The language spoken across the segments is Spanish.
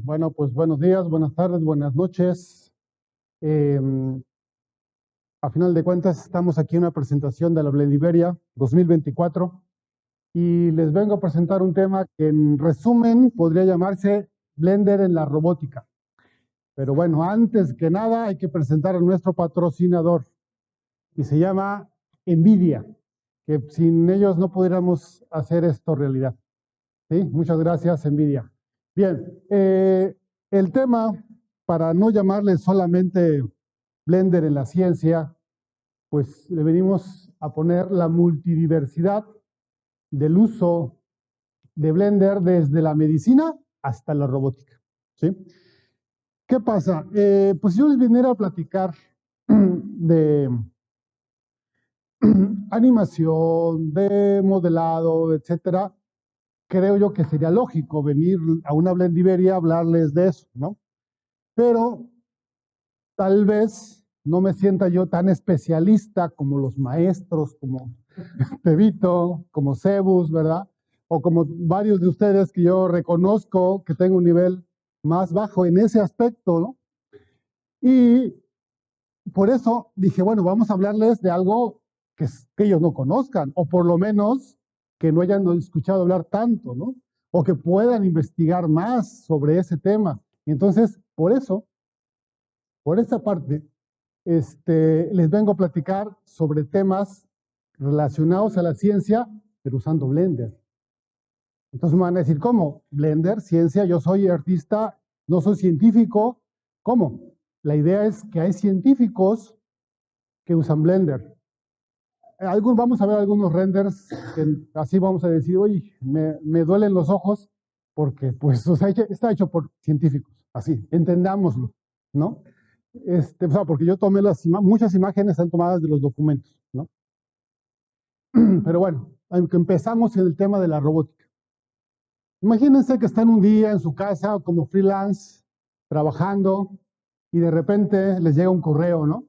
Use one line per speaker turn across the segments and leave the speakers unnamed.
Bueno, pues buenos días, buenas tardes, buenas noches. Em, a final de cuentas, estamos aquí en una presentación de la Blendiveria 2024 y les vengo a presentar un tema que en resumen podría llamarse Blender en la robótica. Pero bueno, antes que nada hay que presentar a nuestro patrocinador y se llama NVIDIA, que sin ellos no pudiéramos hacer esto realidad. ¿Sí? Muchas gracias, NVIDIA. Bien, el tema, para no llamarle solamente Blender en la ciencia, pues le venimos a poner la multidiversidad del uso de Blender desde la medicina hasta la robótica. ¿Sí? ¿Qué pasa? Pues yo les viniera a platicar de animación, de modelado, etcétera. Creo yo que sería lógico venir a una Blendiveria a hablarles de eso, ¿no? Pero tal vez no me sienta yo tan especialista como los maestros, como Pevito, como Cebus, ¿verdad? O como varios de ustedes que yo reconozco que tengo un nivel más bajo en ese aspecto, ¿no? Y por eso dije, bueno, vamos a hablarles de algo que ellos no conozcan, o por lo menos que no hayan escuchado hablar tanto, ¿no? O que puedan investigar más sobre ese tema. Entonces, por eso, por esa parte, les vengo a platicar sobre temas relacionados a la ciencia, pero usando Blender. Entonces me van a decir, ¿cómo? Blender, ciencia, yo soy artista, no soy científico. ¿Cómo? La idea es que hay científicos que usan Blender. Vamos a ver algunos renders que así vamos a decir, oye, me duelen los ojos porque pues o sea, está hecho por científicos, así, entendámoslo, ¿no? O sea, porque yo tomé muchas imágenes están tomadas de los documentos, ¿no? Pero bueno, aunque empezamos en el tema de la robótica. Imagínense que están un día en su casa como freelance, trabajando, y de repente les llega un correo, ¿no?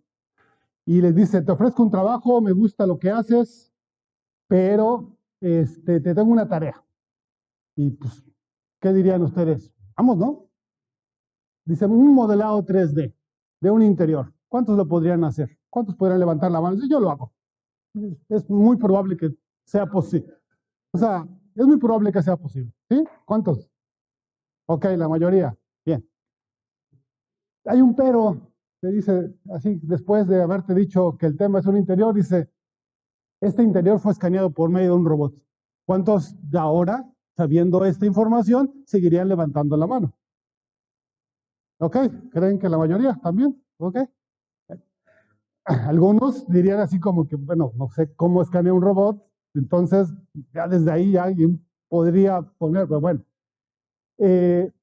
Y les dice, te ofrezco un trabajo, me gusta lo que haces, pero te tengo una tarea. Y pues, ¿qué dirían ustedes? Vamos, ¿no? Dice, un modelado 3D de un interior. ¿Cuántos lo podrían hacer? ¿Cuántos podrían levantar la mano? Yo lo hago. Es muy probable que sea posible. O sea, es muy probable que sea posible. ¿Sí? ¿Cuántos? Ok, la mayoría. Bien. Hay un pero, te dice así, después de haberte dicho que el tema es un interior, dice, este interior fue escaneado por medio de un robot. ¿Cuántos de ahora, sabiendo esta información, seguirían levantando la mano? ¿Ok? ¿Creen que la mayoría también? ¿Ok? Algunos dirían así como que, bueno, no sé cómo escanea un robot, entonces ya desde ahí alguien podría poner, pero bueno.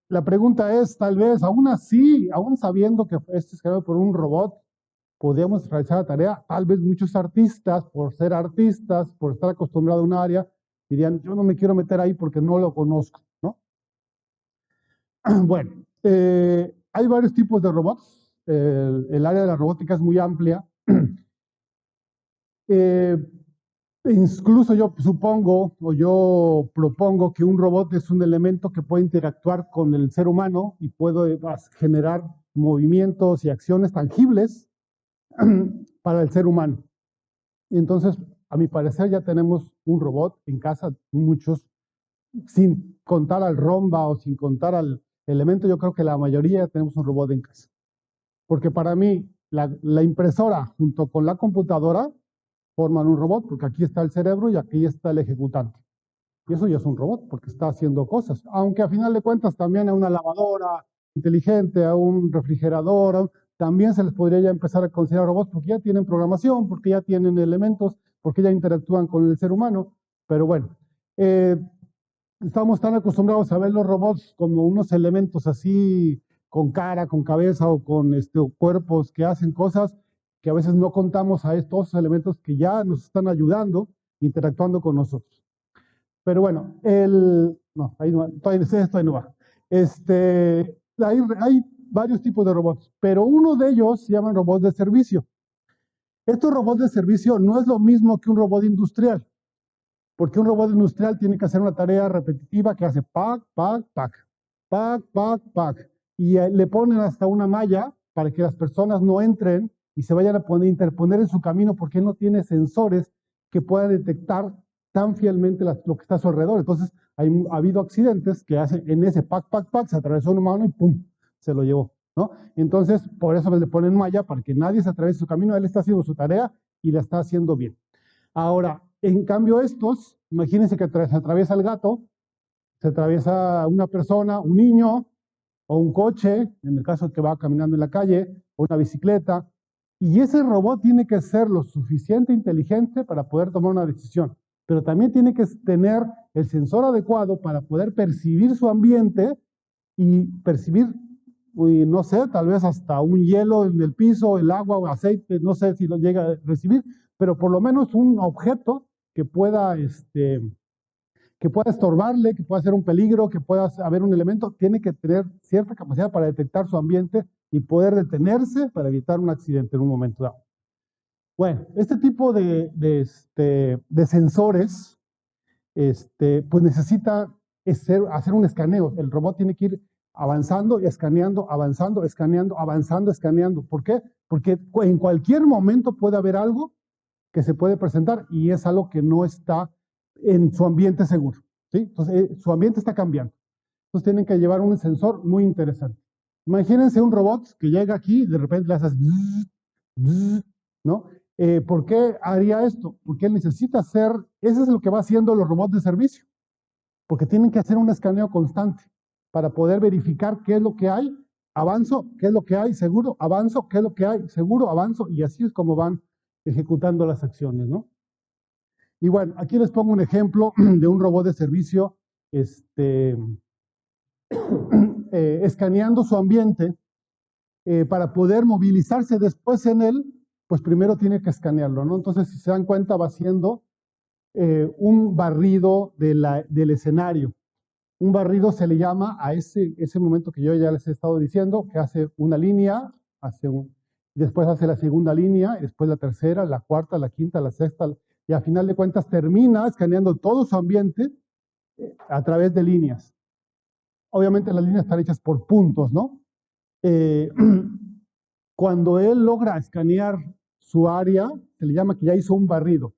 La pregunta es, tal vez, aún así, aún sabiendo que esto es creado por un robot, podríamos realizar la tarea. Tal vez muchos artistas, por ser artistas, por estar acostumbrados a un área, dirían, yo no me quiero meter ahí porque no lo conozco, ¿no? Bueno, hay varios tipos de robots. El área de la robótica es muy amplia. Eh, Incluso yo supongo o yo propongo que un robot es un elemento que puede interactuar con el ser humano y puede generar movimientos y acciones tangibles para el ser humano. Entonces, a mi parecer, ya tenemos un robot en casa, muchos, sin contar al romba o sin contar al elemento, yo creo que la mayoría tenemos un robot en casa. Porque para mí, la impresora junto con la computadora forman un robot, porque aquí está el cerebro y aquí está el ejecutante. Y eso ya es un robot, porque está haciendo cosas. Aunque a final de cuentas también a una lavadora inteligente, a un refrigerador, también se les podría ya empezar a considerar robots, porque ya tienen programación, porque ya tienen elementos, porque ya interactúan con el ser humano. Pero bueno, estamos tan acostumbrados a ver los robots como unos elementos así, con cara, con cabeza o con cuerpos que hacen cosas que a veces no contamos a estos elementos que ya nos están ayudando, interactuando con nosotros. Pero bueno, no, ahí no, todavía no va. Hay varios tipos de robots, pero uno de ellos se llaman robots de servicio. Estos robots de servicio no es lo mismo que un robot industrial, porque un robot industrial tiene que hacer una tarea repetitiva que hace pac, pac, pac. pac, pac, pac. Y le ponen hasta una malla para que las personas no entren y se vayan a interponer en su camino porque no tiene sensores que puedan detectar tan fielmente lo que está a su alrededor. Entonces, ha habido accidentes que hacen en ese pac, pac, pac, se atravesó un humano y ¡pum! Se lo llevó, ¿no? Entonces, por eso le ponen malla para que nadie se atraviese su camino. Él está haciendo su tarea y la está haciendo bien. Ahora, en cambio estos, imagínense que se atraviesa el gato, se atraviesa una persona, un niño o un coche, en el caso de que va caminando en la calle, o una bicicleta, y ese robot tiene que ser lo suficiente inteligente para poder tomar una decisión, pero también tiene que tener el sensor adecuado para poder percibir su ambiente y percibir, no sé, tal vez hasta un hielo en el piso, el agua o aceite, no sé si lo llega a recibir, pero por lo menos un objeto que pueda, que pueda estorbarle, que pueda ser un peligro, que pueda haber un elemento, tiene que tener cierta capacidad para detectar su ambiente y poder detenerse para evitar un accidente en un momento dado. Bueno, este tipo de sensores, pues necesita hacer un escaneo. El robot tiene que ir avanzando, escaneando, avanzando, escaneando, avanzando, escaneando. ¿Por qué? Porque en cualquier momento puede haber algo que se puede presentar y es algo que no está en su ambiente seguro, ¿sí? Entonces, su ambiente está cambiando. Entonces, tienen que llevar un sensor muy interesante. Imagínense un robot que llega aquí y de repente le haces bzz, bzz, ¿no? ¿Por qué haría esto? Porque él necesita hacer, eso es lo que va haciendo los robots de servicio, porque tienen que hacer un escaneo constante para poder verificar qué es lo que hay, avanzo, qué es lo que hay, seguro, avanzo, qué es lo que hay, seguro, avanzo, y así es como van ejecutando las acciones, ¿no? Y bueno, aquí les pongo un ejemplo de un robot de servicio escaneando su ambiente para poder movilizarse después en él, pues primero tiene que escanearlo, ¿no? Entonces, si se dan cuenta, va haciendo un barrido del escenario. Un barrido se le llama a ese momento que yo ya les he estado diciendo, que hace una línea, después hace la segunda línea, después la tercera, la cuarta, la quinta, la sexta, y a final de cuentas termina escaneando todo su ambiente a través de líneas. Obviamente las líneas están hechas por puntos, ¿no? Eh, cuando él logra escanear su área, se le llama que ya hizo un barrido.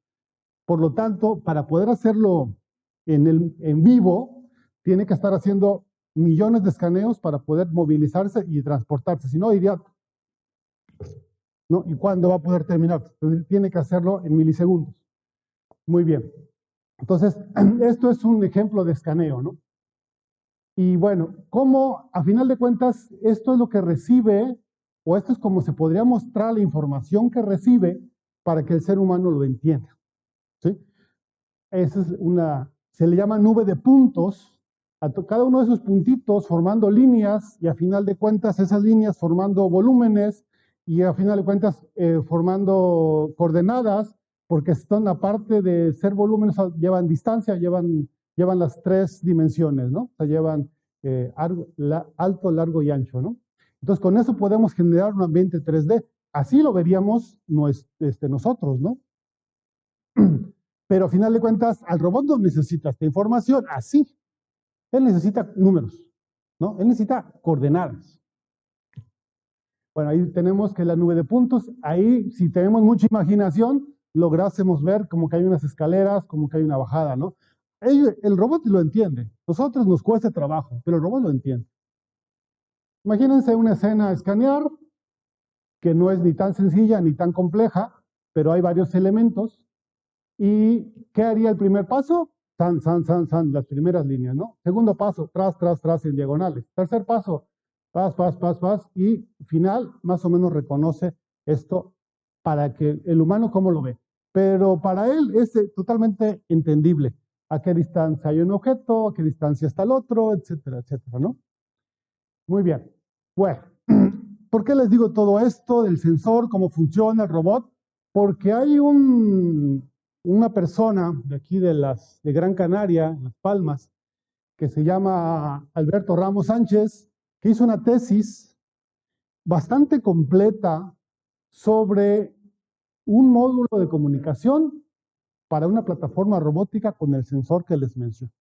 Por lo tanto, para poder hacerlo en vivo, tiene que estar haciendo millones de escaneos para poder movilizarse y transportarse. Si no, diría, ¿no? ¿Y cuándo va a poder terminar? Entonces, tiene que hacerlo en milisegundos. Muy bien. Entonces, esto es un ejemplo de escaneo, ¿no? Y bueno, ¿cómo, a final de cuentas, esto es lo que recibe, o esto es como se podría mostrar la información que recibe para que el ser humano lo entienda? ¿Sí? Esa es se le llama nube de puntos, a cada uno de esos puntitos formando líneas, y a final de cuentas esas líneas formando volúmenes, y a final de cuentas formando coordenadas, porque son, aparte de ser volúmenes, llevan distancia, llevan las tres dimensiones, ¿no? O sea, llevan alto, largo y ancho, ¿no? Entonces, con eso podemos generar un ambiente 3D. Así lo veríamos nosotros, ¿no? Pero a final de cuentas, al robot no necesita esta información así. Él necesita números, ¿no? Él necesita coordenadas. Bueno, ahí tenemos que la nube de puntos, ahí si tenemos mucha imaginación, lográsemos ver como que hay unas escaleras, como que hay una bajada, ¿no? El robot lo entiende. Nosotros nos cuesta trabajo, pero el robot lo entiende. Imagínense una escena a escanear, que no es ni tan sencilla ni tan compleja, pero hay varios elementos. ¿Y qué haría el primer paso? Las primeras líneas, ¿no? Segundo paso, tras en diagonales. Tercer paso, pas, y final, más o menos reconoce esto para que el humano cómo lo ve. Pero para él es totalmente entendible a qué distancia hay un objeto, a qué distancia está el otro, etcétera, etcétera, ¿no? Muy bien. Bueno, ¿por qué les digo todo esto del sensor, cómo funciona el robot? Porque hay una persona de aquí de Gran Canaria, en Las Palmas, que se llama Alberto Ramos Sánchez, que hizo una tesis bastante completa sobre un módulo de comunicación para una plataforma robótica con el sensor que les mencioné.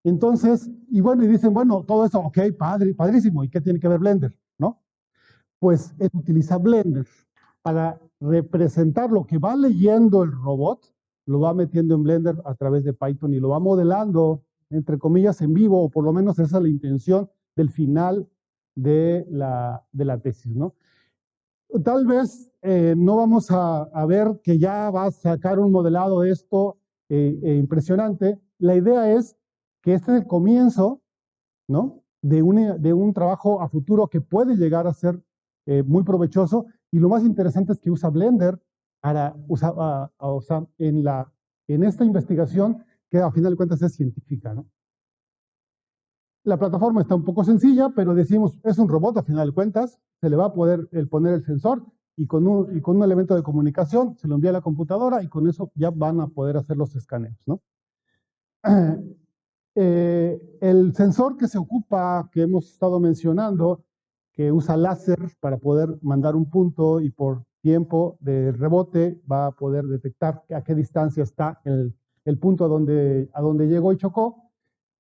Entonces, y bueno, y dicen, bueno, todo eso, ok, padre, padrísimo, ¿y qué tiene que ver Blender? ¿No? Pues él utiliza Blender para representar lo que va leyendo el robot, lo va metiendo en Blender a través de Python y lo va modelando, entre comillas, en vivo, o por lo menos esa es la intención del final de la tesis, ¿no? Tal vez no vamos a ver que ya va a sacar un modelado de esto impresionante. La idea es que este es el comienzo, ¿no? De un trabajo a futuro que puede llegar a ser muy provechoso. Y lo más interesante es que usa Blender para o sea, en esta investigación que a final de cuentas es científica, ¿no? La plataforma está un poco sencilla, pero decimos, es un robot a final de cuentas, se le va a poder poner el sensor y con un elemento de comunicación se lo envía a la computadora y con eso ya van a poder hacer los escaneos, ¿no? El sensor que se ocupa, que hemos estado mencionando, que usa láser para poder mandar un punto y por tiempo de rebote va a poder detectar a qué distancia está el punto a donde llegó y chocó,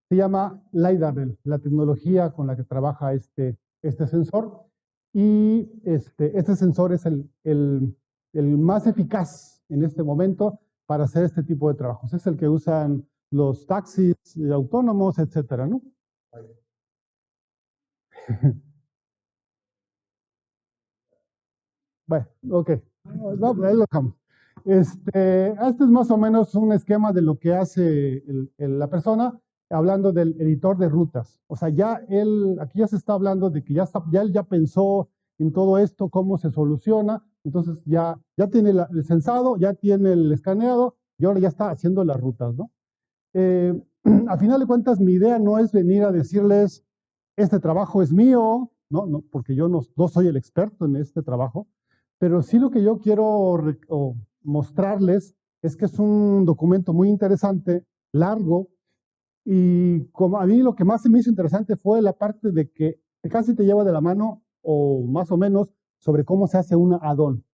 se llama LiDAR, la tecnología con la que trabaja este sensor. Y este sensor es el más eficaz en este momento para hacer este tipo de trabajos. Es el que usan los taxis autónomos, etcétera, ¿no? Bueno, ok. No, ahí lo dejamos. Este es más o menos un esquema de lo que hace la persona, hablando del editor de rutas. O sea, ya él, aquí ya se está hablando de que ya él ya pensó en todo esto, cómo se soluciona. Entonces ya tiene el sensado, ya tiene el escaneado y ahora ya está haciendo las rutas, ¿no? A final de cuentas, mi idea no es venir a decirles, este trabajo es mío, no, porque yo no soy el experto en este trabajo, pero sí lo que yo quiero mostrarles es que es un documento muy interesante, largo, y como a mí lo que más se me hizo interesante fue la parte de que casi te lleva de la mano, o más o menos, sobre cómo se hace una add-on,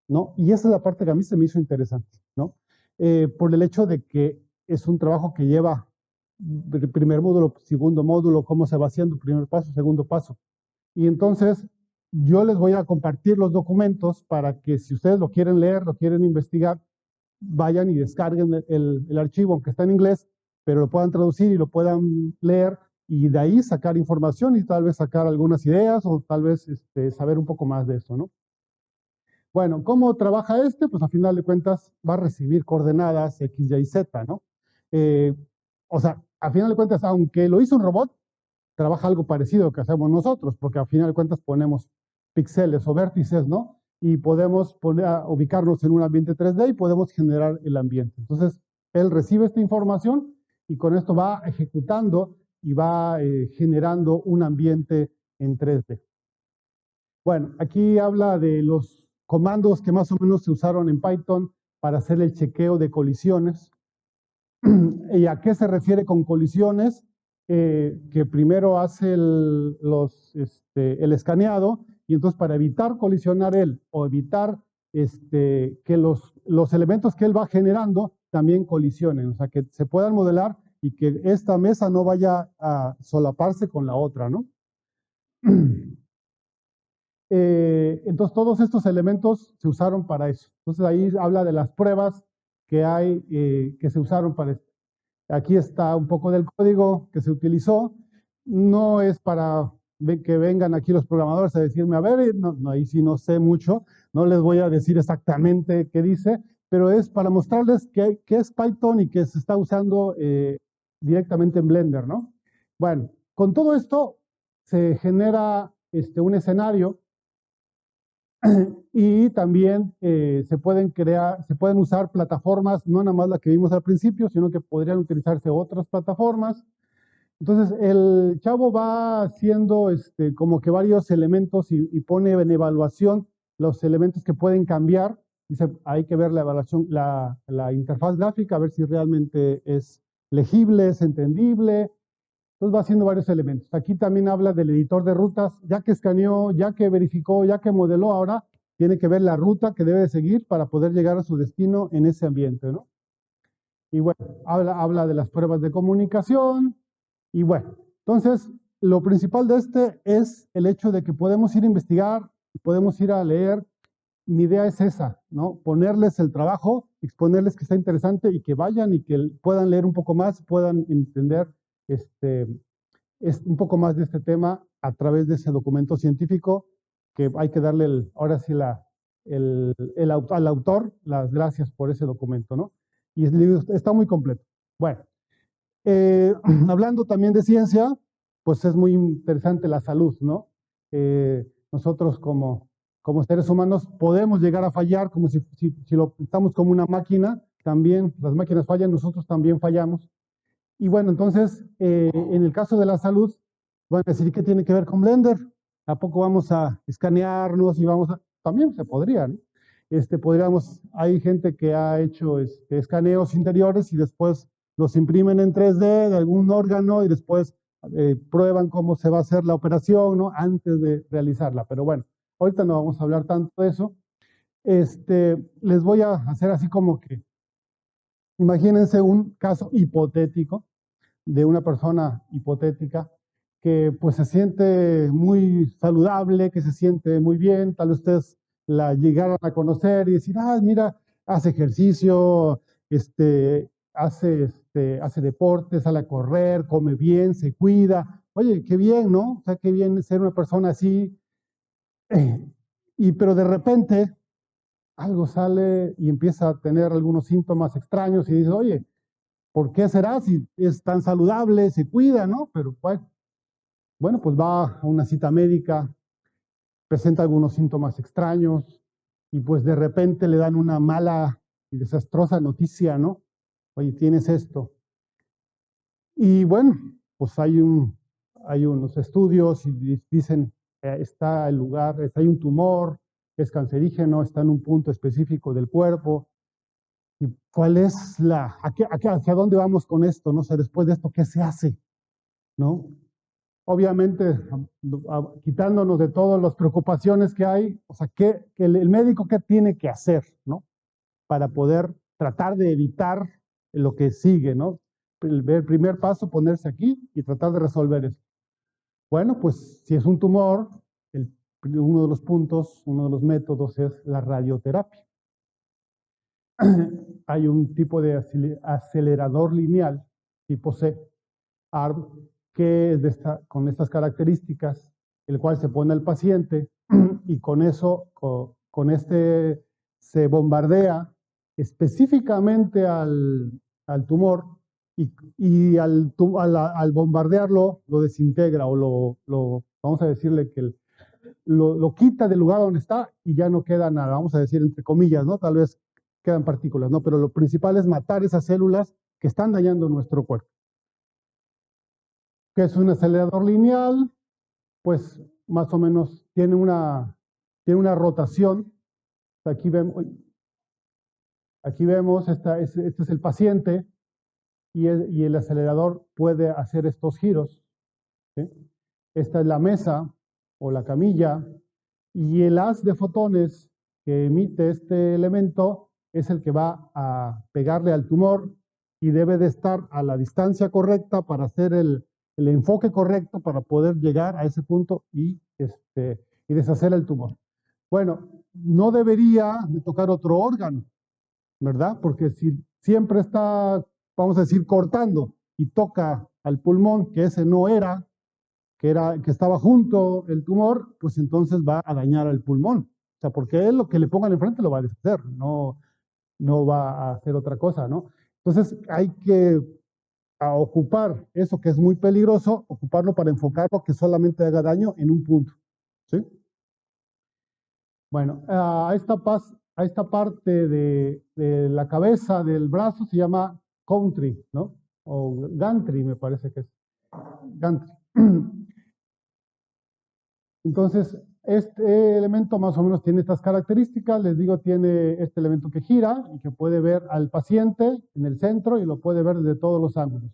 ¿no? Y esa es la parte que a mí se me hizo interesante, ¿no? Por el hecho de que es un trabajo que lleva primer módulo, segundo módulo, cómo se va haciendo, primer paso, segundo paso. Y entonces yo les voy a compartir los documentos para que si ustedes lo quieren leer, lo quieren investigar, vayan y descarguen el archivo, aunque está en inglés, pero lo puedan traducir y lo puedan leer y de ahí sacar información y tal vez sacar algunas ideas o tal vez saber un poco más de eso, ¿no? Bueno, ¿cómo trabaja Pues a final de cuentas va a recibir coordenadas X, Y, Z, ¿no? Eh, o sea, a final de cuentas, aunque lo hizo un robot, trabaja algo parecido que hacemos nosotros, porque a final de cuentas ponemos píxeles o vértices, ¿no? Y podemos ubicarnos en un ambiente 3D y podemos generar el ambiente. Entonces, él recibe esta información y con esto va ejecutando y va generando un ambiente en 3D. Bueno, aquí habla de los comandos que más o menos se usaron en Python para hacer el chequeo de colisiones. ¿Y a qué se refiere con colisiones? Que primero hace el escaneado y entonces para evitar colisionar él o evitar que los elementos que él va generando también colisionen, o sea, que se puedan modelar y que esta mesa no vaya a solaparse con la otra, ¿no? Entonces, todos estos elementos se usaron para eso. Entonces, ahí habla de las pruebas que hay, que se usaron para esto. Aquí está un poco del código que se utilizó. No es para que vengan aquí los programadores a decirme, a ver, no, ahí sí no sé mucho, no les voy a decir exactamente qué dice, pero es para mostrarles qué es Python y que se está usando directamente en Blender, ¿no? Bueno, con todo esto se genera un escenario y también se pueden usar plataformas, no nada más la que vimos al principio, sino que podrían utilizarse otras plataformas. Entonces, el chavo va haciendo como que varios elementos y pone en evaluación los elementos que pueden cambiar. Dice, hay que ver la evaluación, la interfaz gráfica, a ver si realmente es legible, es entendible. Entonces va haciendo varios elementos. Aquí también habla del editor de rutas, ya que escaneó, ya que verificó, ya que modeló, ahora tiene que ver la ruta que debe de seguir para poder llegar a su destino en ese ambiente, ¿no? Y bueno, habla de las pruebas de comunicación. Y bueno, entonces, lo principal de este es el hecho de que podemos ir a investigar, podemos ir a leer. Mi idea es esa, ¿no? Ponerles el trabajo, exponerles que está interesante y que vayan y que puedan leer un poco más, puedan entender un poco más de este tema a través de ese documento científico, que hay que darle ahora sí al autor las gracias por ese documento, ¿no? Y el libro está muy completo. Bueno, hablando también de ciencia, pues es muy interesante la salud, ¿no? Nosotros como seres humanos podemos llegar a fallar, como si lo pensamos como una máquina, también las máquinas fallan, nosotros también fallamos. Y bueno, entonces, en el caso de la salud, van a decir, ¿qué tiene que ver con Blender? ¿A poco vamos a escanearnos y vamos a...? También se podría, ¿no? Hay gente que ha hecho escaneos interiores y después los imprimen en 3D de algún órgano y después prueban cómo se va a hacer la operación, ¿no? Antes de realizarla. Pero bueno, ahorita no vamos a hablar tanto de eso. Les voy a hacer así como que, imagínense un caso hipotético de una persona hipotética que pues se siente muy saludable, que se siente muy bien, tal vez ustedes la llegaron a conocer y decir, ah, mira, hace ejercicio, hace deporte, sale a correr, come bien, se cuida. Oye, qué bien, ¿no? O sea, qué bien ser una persona así. Pero de repente algo sale y empieza a tener algunos síntomas extraños y dice, oye, ¿por qué será si es tan saludable, se cuida, ¿no? Pero bueno, pues va a una cita médica, presenta algunos síntomas extraños y pues de repente le dan una mala y desastrosa noticia, ¿no? Oye, tienes esto. Y bueno, pues hay unos estudios y dicen, está el lugar, hay un tumor, es cancerígeno, está en un punto específico del cuerpo. ¿Y cuál es hacia dónde vamos con esto? No sé, después de esto, ¿qué se hace? ¿No? Obviamente, quitándonos de todas las preocupaciones que hay, o sea, que el médico qué tiene que hacer, ¿no? Para poder tratar de evitar lo que sigue, ¿no? El primer paso, ponerse aquí y tratar de resolver eso. Bueno, pues si es un tumor, uno de los puntos, uno de los métodos es la radioterapia. Hay un tipo de acelerador lineal, tipo C, ARM, que es con estas características, el cual se pone al paciente y con eso, con este, se bombardea específicamente al tumor y al bombardearlo lo desintegra o vamos a decirle que lo quita del lugar donde está y ya no queda nada, vamos a decir entre comillas, ¿no? Tal vez quedan partículas, ¿no? Pero lo principal es matar esas células que están dañando nuestro cuerpo. ¿Qué es un acelerador lineal? Pues más o menos tiene una rotación. Aquí vemos este es el paciente y el acelerador puede hacer estos giros, ¿sí? Esta es la mesa o la camilla y el haz de fotones que emite este elemento es el que va a pegarle al tumor y debe de estar a la distancia correcta para hacer el enfoque correcto para poder llegar a ese punto y deshacer el tumor. Bueno, no debería de tocar otro órgano, ¿verdad? Porque si siempre está, vamos a decir, cortando y toca al pulmón, que ese no era, que estaba junto el tumor, pues entonces va a dañar al pulmón. O sea, porque él lo que le pongan enfrente lo va a deshacer, no va a hacer otra cosa, ¿no? Entonces hay que ocupar eso que es muy peligroso, ocuparlo para enfocarlo que solamente haga daño en un punto, ¿sí? Bueno, a esta parte de la cabeza del brazo se llama country, ¿no? O gantry, me parece que es. Gantry. Entonces, este elemento más o menos tiene estas características. Les digo, tiene este elemento que gira y que puede ver al paciente en el centro y lo puede ver desde todos los ángulos.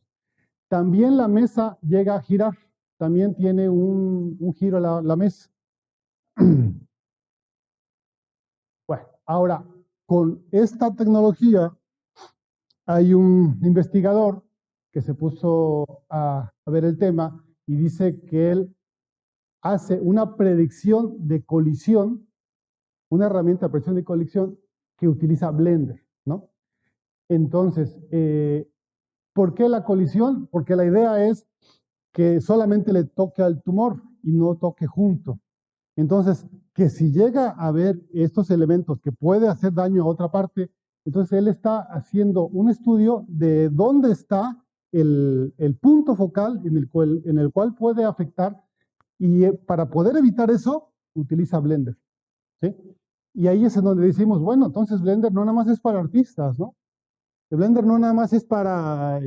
También la mesa llega a girar. También tiene un giro la mesa. Bueno, ahora, con esta tecnología hay un investigador que se puso a ver el tema y dice que él hace una predicción de colisión, una herramienta de predicción de colisión que utiliza Blender, ¿no? Entonces, ¿por qué la colisión? Porque la idea es que solamente le toque al tumor y no toque junto. Entonces, que si llega a ver estos elementos que puede hacer daño a otra parte, entonces él está haciendo un estudio de dónde está el punto focal en el cual puede afectar y para poder evitar eso, utiliza Blender, ¿sí? Y ahí es en donde decimos, bueno, entonces Blender no nada más es para artistas, ¿no? El Blender no nada más es para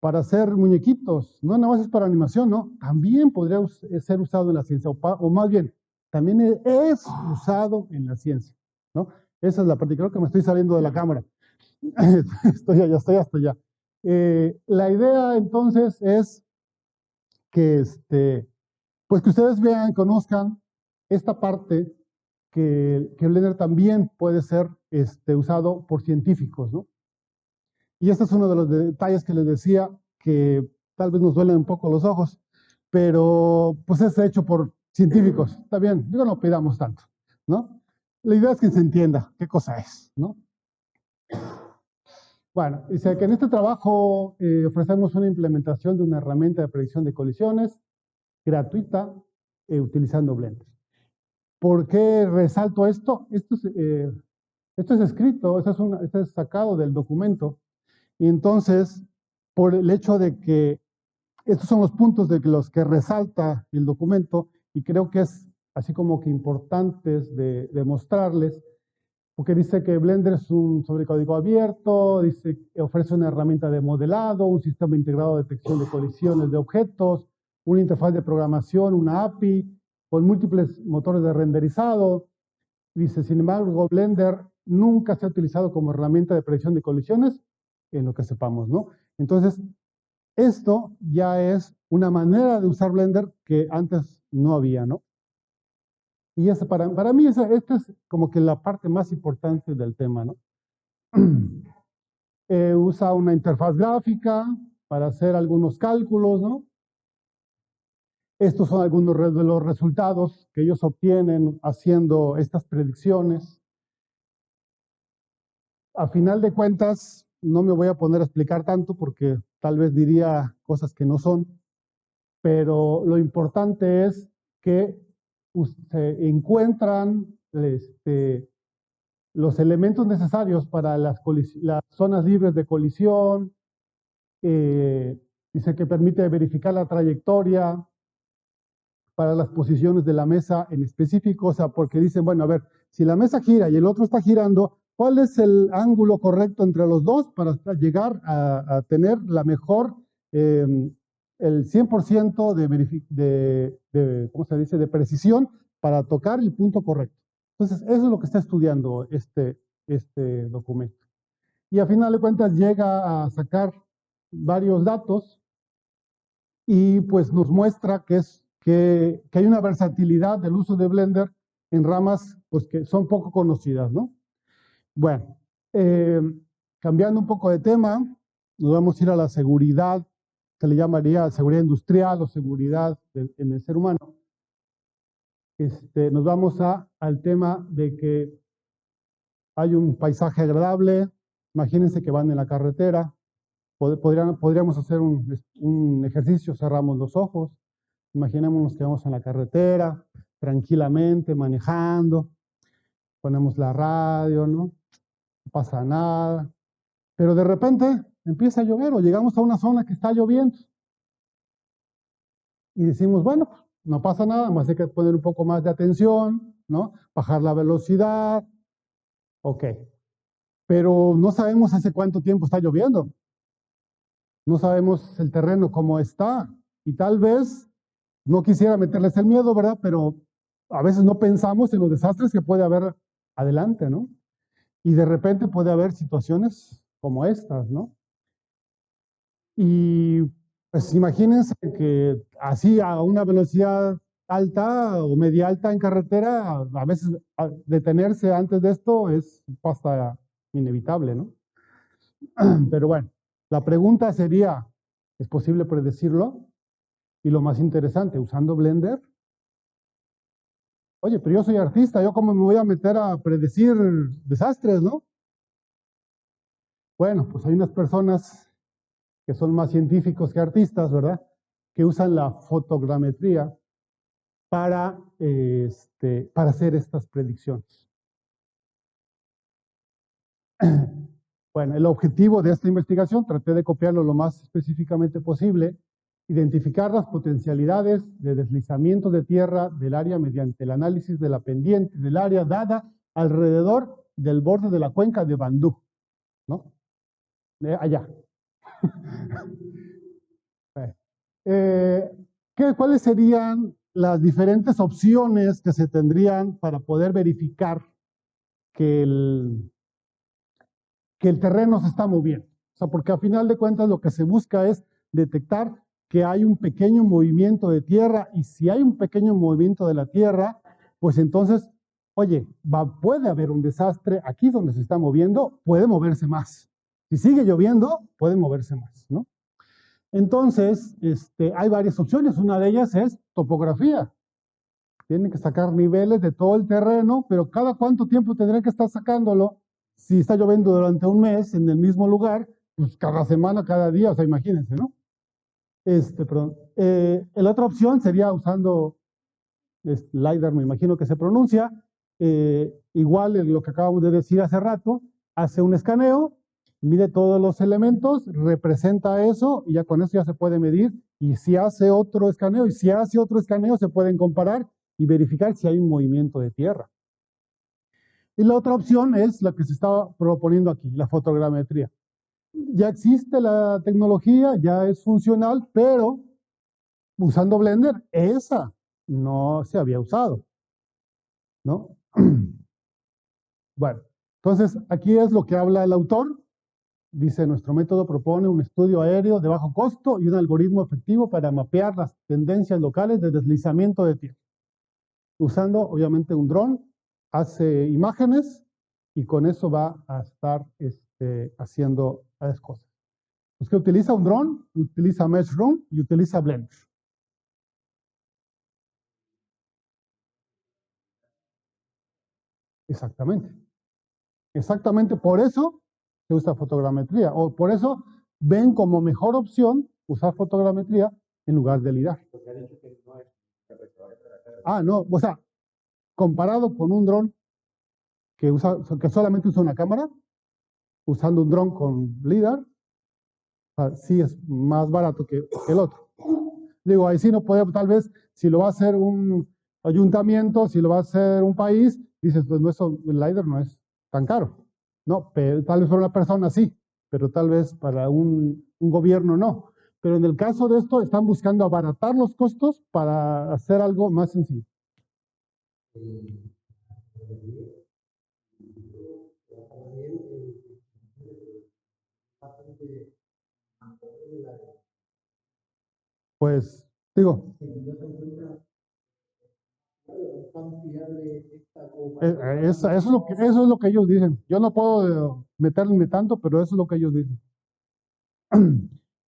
hacer muñequitos, no nada más es para animación, ¿no? También podría ser usado en la ciencia, o más bien, también es usado en la ciencia, ¿no? Esa es la parte, creo que me estoy saliendo de la cámara. Estoy hasta allá. La idea entonces es que, pues que ustedes vean, conozcan esta parte que Blender también puede ser usado por científicos, ¿no? Y este es uno de los detalles que les decía, que tal vez nos duelen un poco los ojos, pero pues es hecho por científicos. Está bien, digo, no pidamos tanto, ¿no? La idea es que se entienda qué cosa es, ¿no? Bueno, dice que en este trabajo ofrecemos una implementación de una herramienta de predicción de colisiones gratuita utilizando Blender. ¿Por qué resalto esto? Esto es escrito, esto es sacado del documento. Y entonces, por el hecho de que estos son los puntos de los que resalta el documento, y creo que es así como que importantes de mostrarles, porque dice que Blender es un sobrecódigo abierto, dice que ofrece una herramienta de modelado, un sistema integrado de detección de colisiones de objetos, una interfaz de programación, una API, con múltiples motores de renderizado. Dice, sin embargo, Blender nunca se ha utilizado como herramienta de predicción de colisiones, en lo que sepamos, ¿no? Entonces, esto ya es una manera de usar Blender que antes no había, ¿no? Y para mí esta es como que la parte más importante del tema, ¿no? Usa una interfaz gráfica para hacer algunos cálculos, ¿no? Estos son algunos de los resultados que ellos obtienen haciendo estas predicciones. A final de cuentas, no me voy a poner a explicar tanto porque tal vez diría cosas que no son, pero lo importante es que se encuentran los elementos necesarios para las zonas libres de colisión, dice que permite verificar la trayectoria para las posiciones de la mesa en específico, o sea, porque dicen, bueno, a ver, si la mesa gira y el otro está girando, ¿cuál es el ángulo correcto entre los dos para llegar a tener la mejor, el 100% ¿cómo se dice?, de precisión para tocar el punto correcto? Entonces, eso es lo que está estudiando este documento. Y a final de cuentas llega a sacar varios datos y pues nos muestra que hay una versatilidad del uso de Blender en ramas pues que son poco conocidas, ¿no? Bueno, cambiando un poco de tema, nos vamos a ir a la seguridad, se le llamaría seguridad industrial o seguridad en el ser humano. Nos vamos al tema de que hay un paisaje agradable, imagínense que van en la carretera, podríamos hacer un ejercicio, cerramos los ojos, imaginémonos que vamos en la carretera, tranquilamente, manejando, ponemos la radio, ¿no? No pasa nada, pero de repente empieza a llover o llegamos a una zona que está lloviendo y decimos, bueno, pues, no pasa nada, más hay que poner un poco más de atención, ¿no? Bajar la velocidad, ok, pero no sabemos hace cuánto tiempo está lloviendo, no sabemos el terreno cómo está y tal vez no quisiera meterles el miedo, ¿verdad? Pero a veces no pensamos en los desastres que puede haber adelante, ¿no? Y de repente puede haber situaciones como estas, ¿no? Y pues imagínense que así a una velocidad alta o media alta en carretera, a veces detenerse antes de esto es hasta inevitable, ¿no? Pero bueno, la pregunta sería, ¿es posible predecirlo? Y lo más interesante, usando Blender. Oye, pero yo soy artista, ¿yo cómo me voy a meter a predecir desastres, no? Bueno, pues hay unas personas que son más científicos que artistas, ¿verdad? Que usan la fotogrametría para hacer estas predicciones. Bueno, el objetivo de esta investigación, traté de copiarlo lo más específicamente posible, identificar las potencialidades de deslizamiento de tierra del área mediante el análisis de la pendiente del área dada alrededor del borde de la cuenca de Bandú, ¿no? Allá. ¿Cuáles serían las diferentes opciones que se tendrían para poder verificar que el terreno se está moviendo? O sea, porque a final de cuentas lo que se busca es detectar que hay un pequeño movimiento de tierra, y si hay un pequeño movimiento de la tierra, pues entonces, oye, puede haber un desastre aquí donde se está moviendo, puede moverse más. Si sigue lloviendo, puede moverse más, ¿no? Entonces, hay varias opciones. Una de ellas es topografía. Tienen que sacar niveles de todo el terreno, pero ¿cada cuánto tiempo tendrían que estar sacándolo? Si está lloviendo durante un mes en el mismo lugar, pues cada semana, cada día, o sea, imagínense, ¿no? Perdón. La otra opción sería usando LiDAR, me imagino que se pronuncia, igual lo que acabamos de decir hace rato, hace un escaneo, mide todos los elementos, representa eso, y ya con eso ya se puede medir, y si hace otro escaneo, se pueden comparar y verificar si hay un movimiento de tierra. Y la otra opción es la que se estaba proponiendo aquí, la fotogrametría. Ya existe la tecnología, ya es funcional, pero usando Blender, esa no se había usado, ¿no? Bueno, entonces aquí es lo que habla el autor. Dice, nuestro método propone un estudio aéreo de bajo costo y un algoritmo efectivo para mapear las tendencias locales de deslizamiento de tierra. Usando, obviamente, un dron, hace imágenes y con eso va a estar haciendo las cosas. Pues que utiliza un dron, utiliza Meshroom y utiliza Blender. Exactamente. Exactamente por eso se usa fotogrametría, o por eso ven como mejor opción usar fotogrametría en lugar de LiDAR. Ah, no, o sea, comparado con un dron que solamente usa una cámara, usando un dron con LiDAR, sí es más barato que el otro. Digo, ahí sí no puede, tal vez, si lo va a hacer un ayuntamiento, si lo va a hacer un país, dices, pues no, eso, el LiDAR no es tan caro. No, pero tal vez para una persona sí, pero tal vez para un gobierno no. Pero en el caso de esto, están buscando abaratar los costos para hacer algo más sencillo. Pues, digo, eso es lo que ellos dicen. Yo no puedo meterme tanto, pero eso es lo que ellos dicen.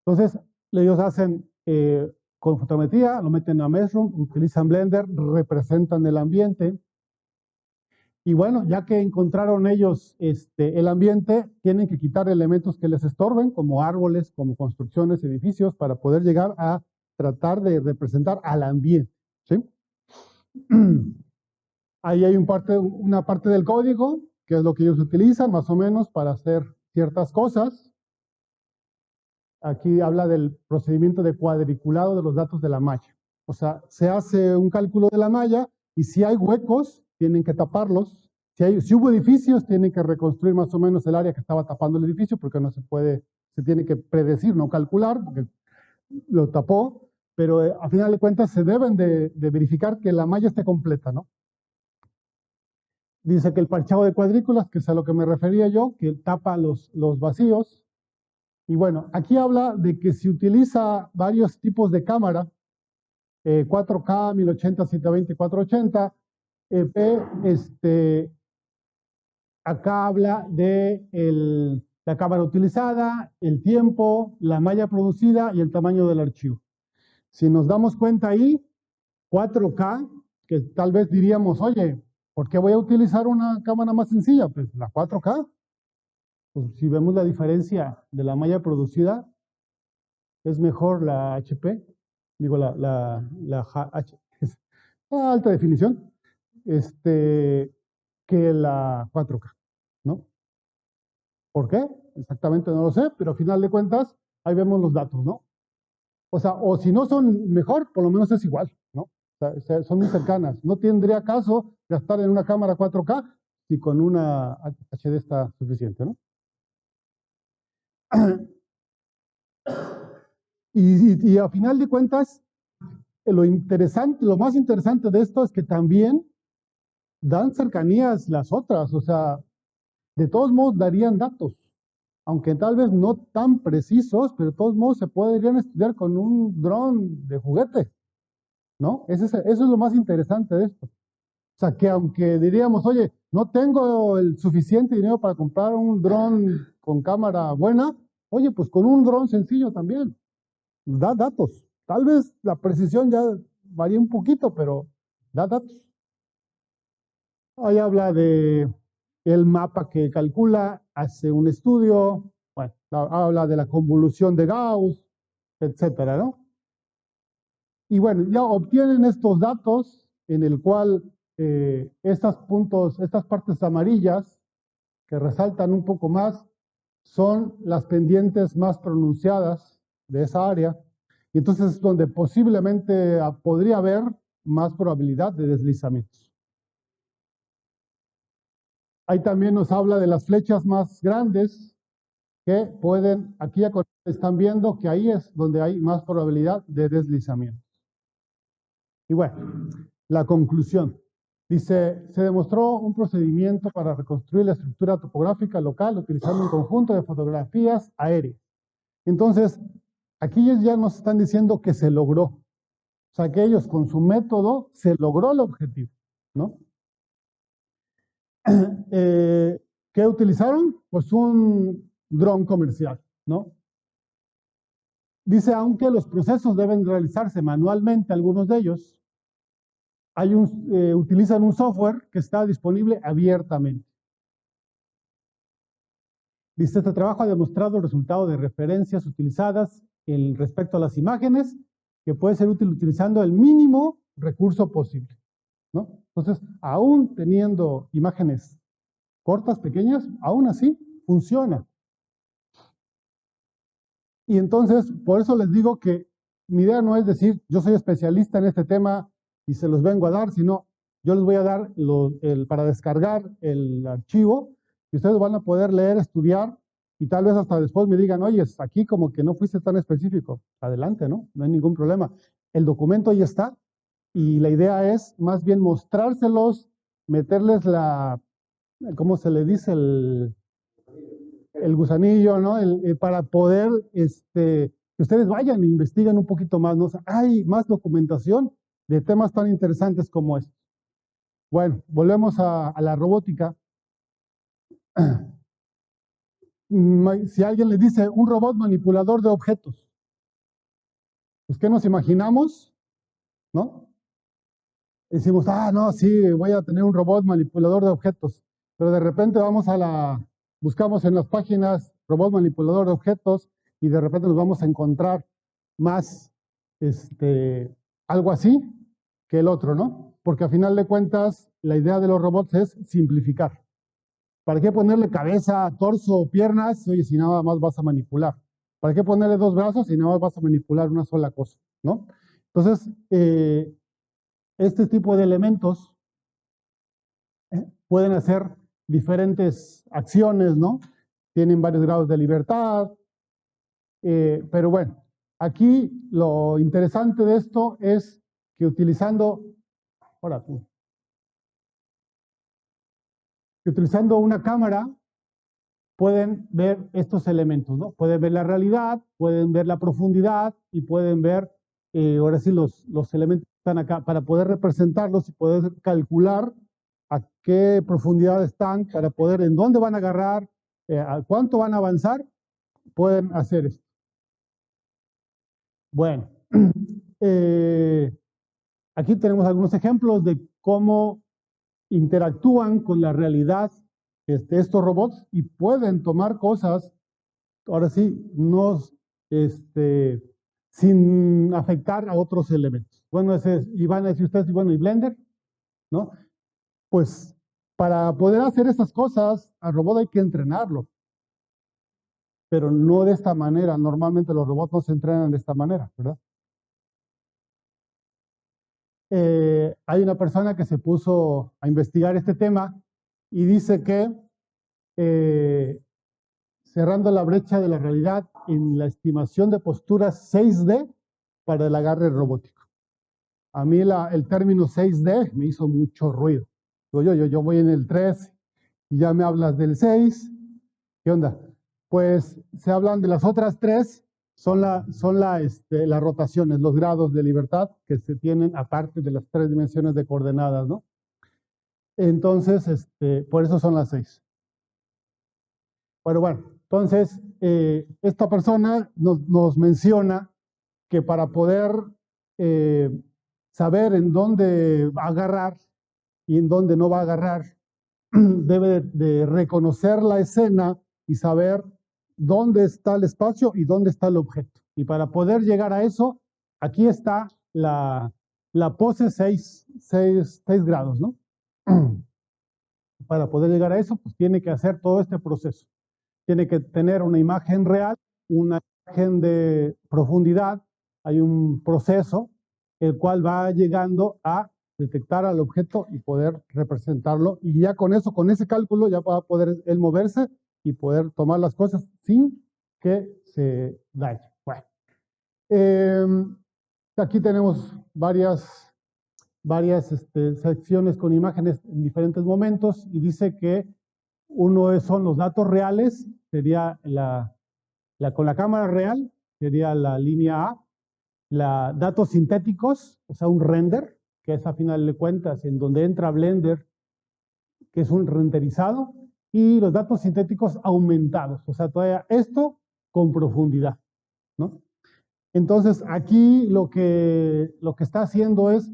Entonces, ellos hacen con fotometría, lo meten a Meshroom, utilizan Blender, representan el ambiente. Y bueno, ya que encontraron ellos el ambiente, tienen que quitar elementos que les estorben, como árboles, como construcciones, edificios, para poder llegar a tratar de representar al ambiente, ¿sí? Ahí hay una parte del código, que es lo que ellos utilizan más o menos para hacer ciertas cosas. Aquí habla del procedimiento de cuadriculado de los datos de la malla. O sea, se hace un cálculo de la malla y si hay huecos, tienen que taparlos. Si hubo edificios, tienen que reconstruir más o menos el área que estaba tapando el edificio, porque no se puede, se tiene que predecir, no calcular, porque lo tapó, pero a final de cuentas se deben de verificar que la malla esté completa, ¿no? Dice que el parchado de cuadrículas, que es a lo que me refería yo, que tapa los vacíos. Y bueno, aquí habla de que se utiliza varios tipos de cámara, 4K, 1080, 720, 480, acá habla de la cámara utilizada, el tiempo, la malla producida y el tamaño del archivo. Si nos damos cuenta ahí, 4K, que tal vez diríamos, oye, ¿por qué voy a utilizar una cámara más sencilla? Pues la 4K. Pues si vemos la diferencia de la malla producida, es mejor la HP, digo alta definición, que la 4K, ¿no? ¿Por qué? Exactamente no lo sé, pero a final de cuentas, ahí vemos los datos, ¿no? O sea, o si no son mejor, por lo menos es igual, ¿no? O sea, son muy cercanas. No tendría caso gastar en una cámara 4K si con una HD está suficiente, ¿no? Y a final de cuentas, lo más interesante de esto es que también dan cercanías las otras, o sea, de todos modos darían datos, aunque tal vez no tan precisos, pero de todos modos se podrían estudiar con un dron de juguete, ¿no? Eso es lo más interesante de esto. O sea, que aunque diríamos, oye, no tengo el suficiente dinero para comprar un dron con cámara buena, oye, pues con un dron sencillo también, da datos. Tal vez la precisión ya varía un poquito, pero da datos. Ahí habla de el mapa que calcula, hace un estudio, bueno, habla de la convolución de Gauss, etcétera, ¿no? Y bueno, ya obtienen estos datos en el cual estas partes amarillas que resaltan un poco más, son las pendientes más pronunciadas de esa área. Y entonces es donde posiblemente podría haber más probabilidad de deslizamientos. Ahí también nos habla de las flechas más grandes que pueden, aquí ya están viendo que ahí es donde hay más probabilidad de deslizamiento. Y bueno, la conclusión. Dice, se demostró un procedimiento para reconstruir la estructura topográfica local utilizando un conjunto de fotografías aéreas. Entonces, aquí ellos ya nos están diciendo que se logró. O sea, que ellos con su método se logró el objetivo, ¿no? ¿Qué utilizaron? Pues un dron comercial, ¿no? Dice, aunque los procesos deben realizarse manualmente, algunos de ellos, utilizan un software que está disponible abiertamente. Dice, este trabajo ha demostrado el resultado de referencias utilizadas respecto a las imágenes, que puede ser útil utilizando el mínimo recurso posible, ¿no? Entonces, aún teniendo imágenes cortas, pequeñas, aún así funciona. Y entonces, por eso les digo que mi idea no es decir, yo soy especialista en este tema y se los vengo a dar, sino yo les voy a dar para descargar el archivo y ustedes van a poder leer, estudiar y tal vez hasta después me digan, oye, aquí como que no fuiste tan específico. Adelante, ¿no? No hay ningún problema. El documento ahí está y la idea es más bien mostrárselos, meterles ¿cómo se le dice? El gusanillo, ¿no? Para poder que ustedes vayan e investiguen un poquito más, ¿no? O sea, hay más documentación de temas tan interesantes como este. Bueno, volvemos a la robótica. Si alguien le dice un robot manipulador de objetos, pues ¿qué nos imaginamos? ¿No? Decimos, no, sí, voy a tener un robot manipulador de objetos, pero de repente buscamos en las páginas robot manipulador de objetos y de repente nos vamos a encontrar más algo así que el otro, ¿no? Porque a final de cuentas, la idea de los robots es simplificar. ¿Para qué ponerle cabeza, torso, piernas? Oye, si nada más vas a manipular. ¿Para qué ponerle dos brazos si nada más vas a manipular una sola cosa, ¿no? Entonces, este tipo de elementos pueden hacer diferentes acciones, ¿no? Tienen varios grados de libertad, pero bueno, aquí lo interesante de esto es que utilizando una cámara pueden ver estos elementos, ¿no? Pueden ver la realidad, pueden ver la profundidad y pueden ver, ahora sí, los elementos que están acá para poder representarlos y poder calcular a qué profundidad están, para poder en dónde van a agarrar, ¿A cuánto van a avanzar? Pueden hacer esto. Bueno, aquí tenemos algunos ejemplos de cómo interactúan con la realidad estos robots y pueden tomar cosas, ahora sí, no, sin afectar a otros elementos. Bueno, y van a decir ustedes, bueno, ¿y Blender? ¿No? Pues para poder hacer esas cosas, al robot hay que entrenarlo, pero no de esta manera. Normalmente los robots no se entrenan de esta manera, ¿verdad? Hay una persona que se puso a investigar este tema y dice que eh, cerrando la brecha de la realidad en la estimación de posturas 6D para el agarre robótico. A mí el término 6D me hizo mucho ruido. Yo voy en el 3 y ya me hablas del 6. ¿Qué onda? Pues se hablan de las otras 3, son las rotaciones, los grados de libertad que se tienen aparte de las 3 dimensiones de coordenadas, ¿no? Entonces, por eso son las 6. Bueno, entonces, esta persona nos menciona que para poder saber en dónde va a agarrar y en dónde no va a agarrar, debe de reconocer la escena y saber dónde está el espacio y dónde está el objeto. Y para poder llegar a eso, aquí está la pose 6 grados, ¿no? Para poder llegar a eso, pues tiene que hacer todo este proceso. Tiene que tener una imagen real, una imagen de profundidad, hay un proceso el cual va llegando a detectar al objeto y poder representarlo, y ya con eso, con ese cálculo, ya va a poder él moverse y poder tomar las cosas sin que se dañe. Bueno, aquí tenemos varias secciones con imágenes en diferentes momentos, y dice que uno son los datos reales, sería con la cámara real, sería la línea A, datos sintéticos, o sea, un render, que es a final de cuentas en donde entra Blender, que es un renderizado, y los datos sintéticos aumentados, o sea, todavía esto con profundidad, ¿no? Entonces, aquí lo que está haciendo es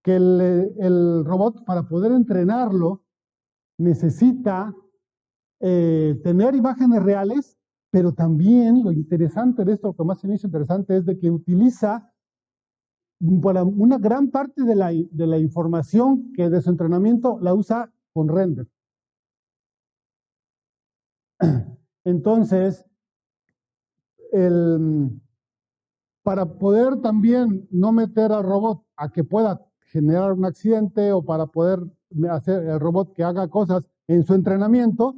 que el robot, para poder entrenarlo, necesita tener imágenes reales, pero también lo interesante de esto, lo que más se me hizo interesante, es de que utiliza para una gran parte de la información que de su entrenamiento la usa con render. Entonces, para poder también no meter al robot a que pueda generar un accidente o para poder hacer el robot que haga cosas en su entrenamiento,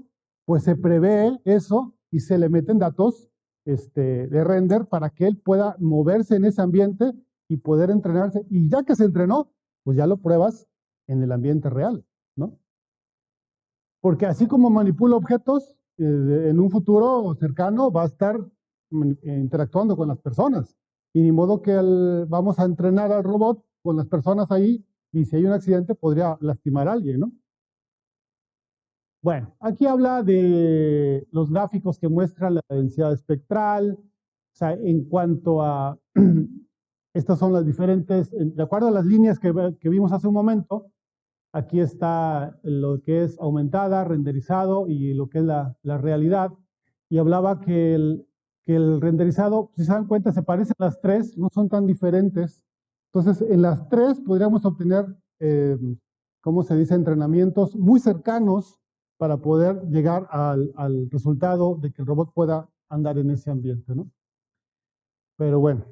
pues se prevé eso y se le meten datos de render para que él pueda moverse en ese ambiente y poder entrenarse. Y ya que se entrenó, pues ya lo pruebas en el ambiente real, ¿no? Porque así como manipula objetos, en un futuro cercano va a estar interactuando con las personas. Y ni modo que vamos a entrenar al robot con las personas ahí, y si hay un accidente podría lastimar a alguien, ¿no? Bueno, aquí habla de los gráficos que muestran la densidad espectral, o sea, en cuanto a, estas son las diferentes, de acuerdo a las líneas que vimos hace un momento, aquí está lo que es aumentada, renderizado y lo que es la realidad. Y hablaba que el renderizado, si se dan cuenta, se parecen las 3, no son tan diferentes. Entonces, en las 3 podríamos obtener, ¿cómo se dice?, entrenamientos muy cercanos para poder llegar al resultado de que el robot pueda andar en ese ambiente, ¿no? Pero bueno,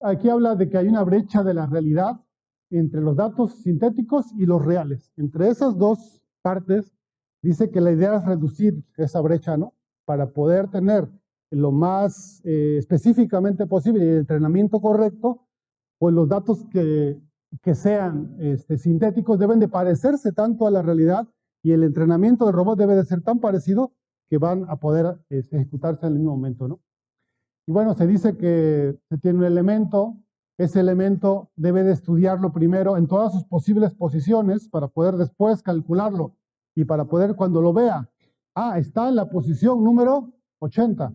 aquí habla de que hay una brecha de la realidad entre los datos sintéticos y los reales. Entre esas dos partes, dice que la idea es reducir esa brecha, ¿no? Para poder tener lo más específicamente posible el entrenamiento correcto, pues los datos que sean sintéticos deben de parecerse tanto a la realidad, y el entrenamiento del robot debe de ser tan parecido que van a poder ejecutarse en el mismo momento, ¿no? Y bueno, se dice que se tiene un elemento, ese elemento debe de estudiarlo primero en todas sus posibles posiciones para poder después calcularlo Y para poder, cuando lo vea, está en la posición número 80.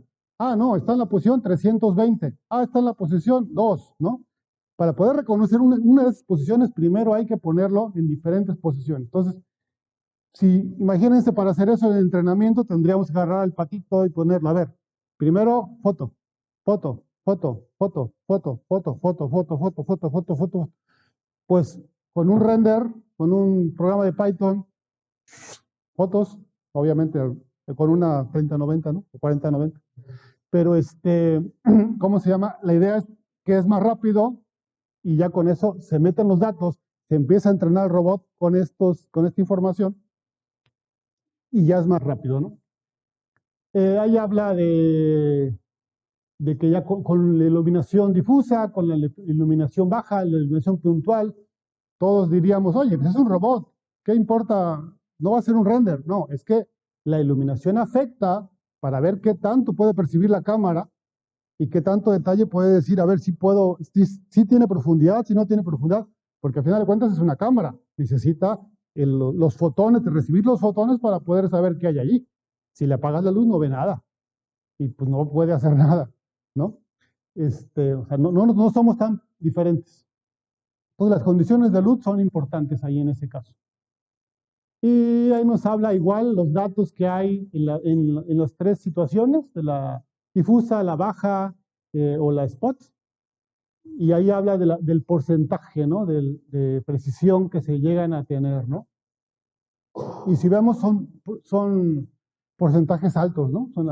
No, está en la posición 320. Está en la posición 2, ¿no? Para poder reconocer una de esas posiciones, primero hay que ponerlo en diferentes posiciones. Entonces, imagínense, para hacer eso en el entrenamiento, tendríamos que agarrar al patito y ponerlo. A ver, primero, foto, foto, foto, foto, foto, foto, foto, foto, foto, foto, foto, foto. Pues con un render, con un programa de Python, fotos, obviamente con una 3090, ¿no? O 4090. Pero ¿cómo se llama? La idea es que es más rápido y ya con eso se meten los datos, se empieza a entrenar el robot con esta información y ya es más rápido, ¿no? Ahí habla de que ya con la iluminación difusa, con la iluminación baja, la iluminación puntual, todos diríamos, oye, pues es un robot, ¿qué importa? No va a ser un render. No, es que la iluminación afecta para ver qué tanto puede percibir la cámara y qué tanto detalle puede decir, a ver si tiene profundidad, si no tiene profundidad, porque al final de cuentas es una cámara, necesita los fotones, recibir los fotones para poder saber qué hay allí. Si le apagas la luz no ve nada y pues no puede hacer nada, ¿no? O sea, no somos tan diferentes. Entonces las condiciones de luz son importantes ahí en ese caso. Y ahí nos habla igual los datos que hay en las tres situaciones, de la difusa, la baja o la spot. Y ahí habla del porcentaje, ¿no? De precisión que se llegan a tener, ¿no? Y si vemos, son porcentajes altos, ¿no? Son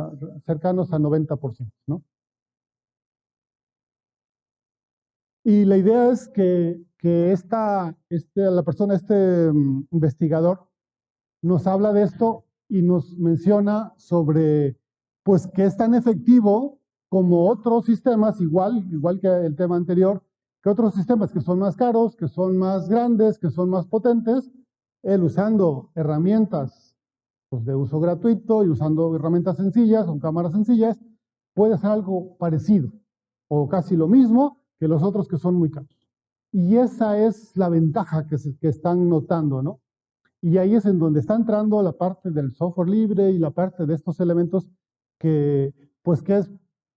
cercanos al 90%, ¿no? Y la idea es que la persona, investigador, nos habla de esto y nos menciona sobre, pues, que es tan efectivo como otros sistemas, igual que el tema anterior, que otros sistemas que son más caros, que son más grandes, que son más potentes, él usando herramientas pues, de uso gratuito y usando herramientas sencillas, con cámaras sencillas, puede hacer algo parecido o casi lo mismo que los otros que son muy caros. Y esa es la ventaja que están notando, ¿no? Y ahí es en donde está entrando la parte del software libre y la parte de estos elementos pues que es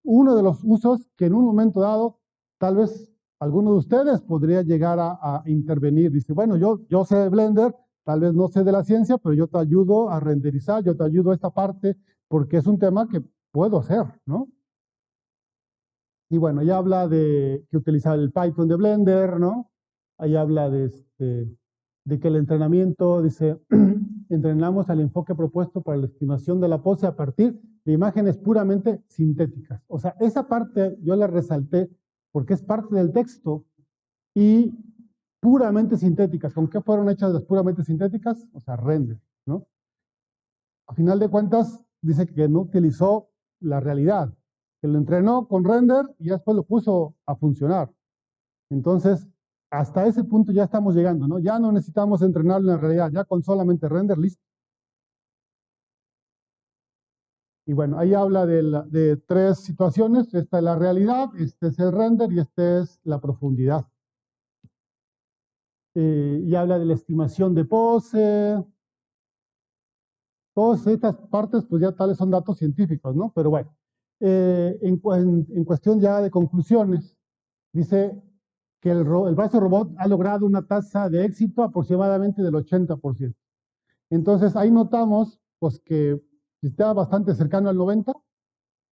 uno de los usos que en un momento dado, tal vez alguno de ustedes podría llegar a intervenir. Dice, bueno, yo sé de Blender, tal vez no sé de la ciencia, pero yo te ayudo a renderizar, yo te ayudo a esta parte, porque es un tema que puedo hacer, ¿no? Y bueno, ya habla de que utilizar el Python de Blender, ¿no? Ahí habla de que el entrenamiento, dice, entrenamos al enfoque propuesto para la estimación de la pose a partir de imágenes puramente sintéticas. O sea, esa parte yo la resalté porque es parte del texto y puramente sintéticas. ¿Con qué fueron hechas las puramente sintéticas? O sea, render, ¿no? A final de cuentas, dice que no utilizó la realidad, que lo entrenó con render y después lo puso a funcionar. Entonces, hasta ese punto ya estamos llegando, ¿no? Ya no necesitamos entrenarlo en la realidad, ya con solamente render, listo. Y bueno, ahí habla de tres situaciones. Esta es la realidad, este es el render y este es la profundidad. Y habla de la estimación de pose. Todas estas partes, pues ya tales son datos científicos, ¿no? Pero bueno, en cuestión ya de conclusiones, dice que el brazo robot ha logrado una tasa de éxito aproximadamente del 80%. Entonces ahí notamos pues que está bastante cercano al 90%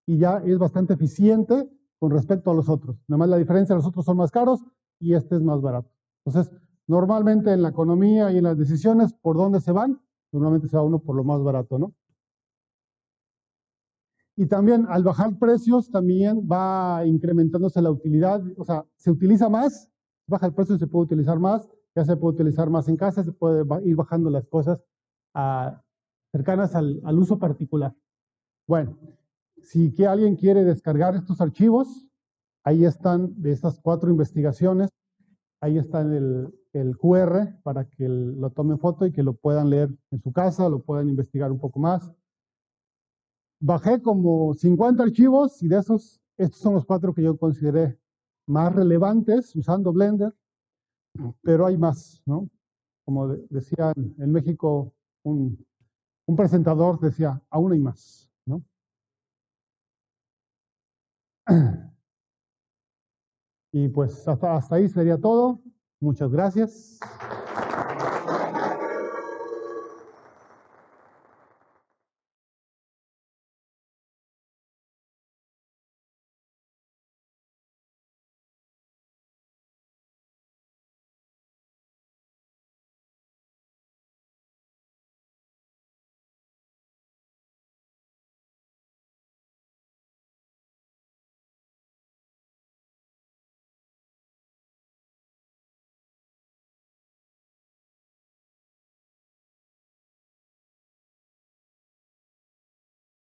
y ya es bastante eficiente con respecto a los otros. Nada más la diferencia, los otros son más caros y este es más barato. Entonces, normalmente en la economía y en las decisiones, ¿por dónde se van? Normalmente se va uno por lo más barato, ¿no? Y también al bajar precios, también va incrementándose la utilidad, o sea, se utiliza más, baja el precio, se puede utilizar más, ya se puede utilizar más en casa, se puede ir bajando las cosas cercanas al uso particular. Bueno, si alguien quiere descargar estos archivos, ahí están de estas 4 investigaciones, ahí está el QR para que lo tomen foto y que lo puedan leer en su casa, lo puedan investigar un poco más. Bajé como 50 archivos y de esos, estos son los 4 que yo consideré más relevantes usando Blender, pero hay más, ¿no? Como decían en México, un un presentador decía, aún hay más, ¿no? Y pues hasta ahí sería todo. Muchas gracias.